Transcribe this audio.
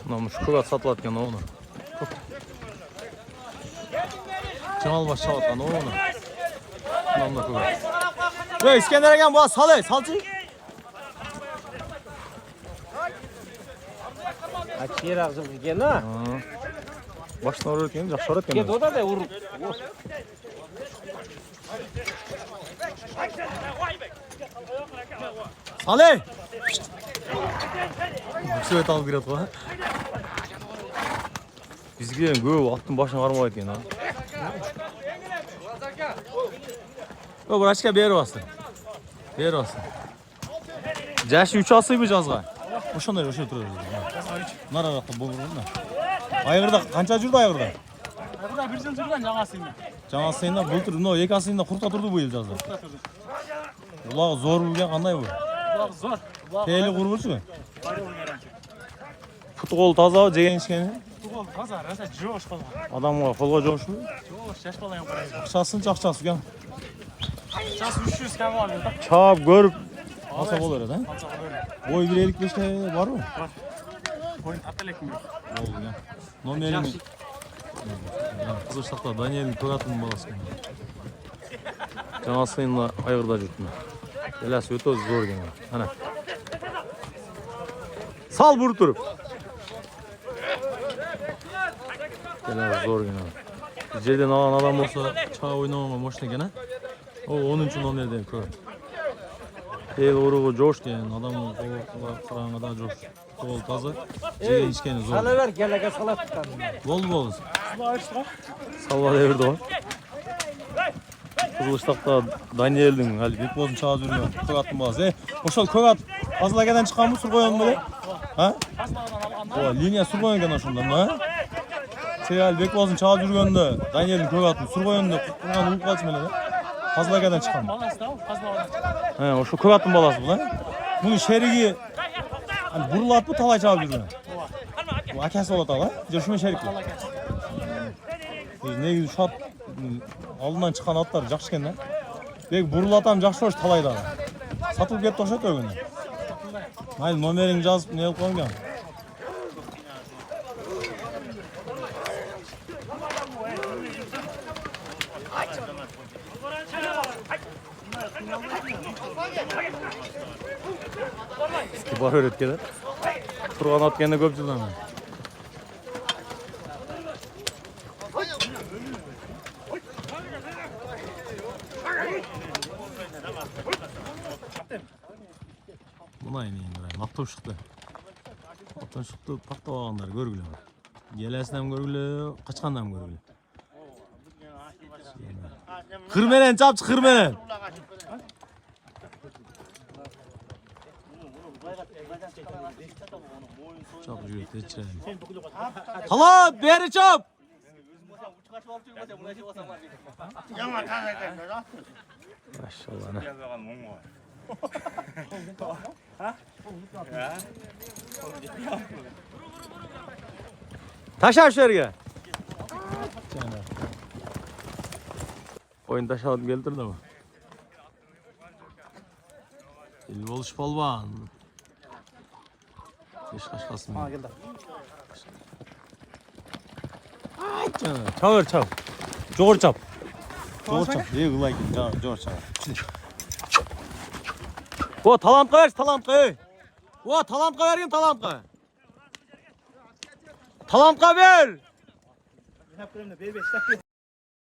Mınamış kögat satılatken onu. Cemal baş çalatkan onu. Mınamda kögat. Yo İskender egen bu salı, salçı. Açıyır ağzım ekan ha. Başına öğretken, жақсы öğretken. Ket o da vur. Salı. Söyle alıp giret koy. Bizge көп аттың başına қармай екен ha. Yo врачка беріп алсын. Беріп алсын. Жашы 3 асый жазға. Ошондой тұрады. Нар арақта болғырын да. Айғырда қанша жүрді айғырда? Айғырда 1 жыл жүрген жаңасында. Жаңасында былтыр мынау 2 асында құртта тұрды бұл ел жазда. Бұлағы зор білген қандай бұл? Бұлағы зор. Пейілі құрбыршы? Пұты қолы таза жеген ішкені? Пұты қолы таза, раса жош қолға. Адамға қолға жош бұл? Жош, жаш балайын қарайды. Ақшасын жақшасы кен? Ақшасы 300 кәм алды да. Çap görüp alsa olur ha? Алса қолайды. Boy 1.55 var mı? Бар. Бойын тартылек mi? Oldu ya. Nomerini Kızılçak'ta Daniel'in Kögat'ın balası. Жаңасıyınla ayırda jutma. Gelası öte zor gene. Ana. Sal bur turup. Gelası zor gene. Жерден alan adam olsa çağ oynamama boşuna gene. O 10. номерден Kögat. El oruğu coş diyen adamın kolu da coş. Kol таза. Жеген içkeni zor. Sala ver gelege salat tutalım. Bol. Сұла ашты ғой. Salva devirdi o. Kızılıştak'ta Daniel'дің әлі Бекболдың чаға жүрген Kögat'ın balası. Ошол Kögat Azılaka'dan çıkan mı sur koyan böyle? Ha? O liniya sur koyan gana şundan ha? Әлі Бекболдың чаға жүргенде Daniel'дің Kögat'ın sur koyanında kurgan ulup kalçı mele. Azılaka'dan çıkan mı? Баласы да, қазбалады. He, o şu Kögat'ın balası bu lan. Bunun şerigi hani burulat mı talay çağa жүрген? Bu akası ola tala. Joşuma şerik. Ne gibi şu at алдынан çıkan atlar жақсы екен да. Бек бурулатам жақсы бош талайда. Сатылып кетті окшойт өгүнө. Майыл номерин жазып не кылып койгон. Бар öğretkeler. Turgan at gene көп жылдан. Mına ineyim buraya. Maqtap şıқты. Maqtap şıқты paqtap alğanlar görgülü. Gelesinden görgülü, kaçkandan görgülü. Kırmenen çapçı kırmenen. Çok jüret etçilerim. Talat beri çap. Maşallah ne. Taş aşağıya. Oyun taş alıp geldir de mi? El boluş balban. Beş kaşkasın. Ha geldi. Ay canım. Çağır çap. Çoğur çap. Çoğur çap. İyi kılay gidin canım. Çoğur çap. O talantka ver talantka. O talantka vergin talantka. Talantka ver.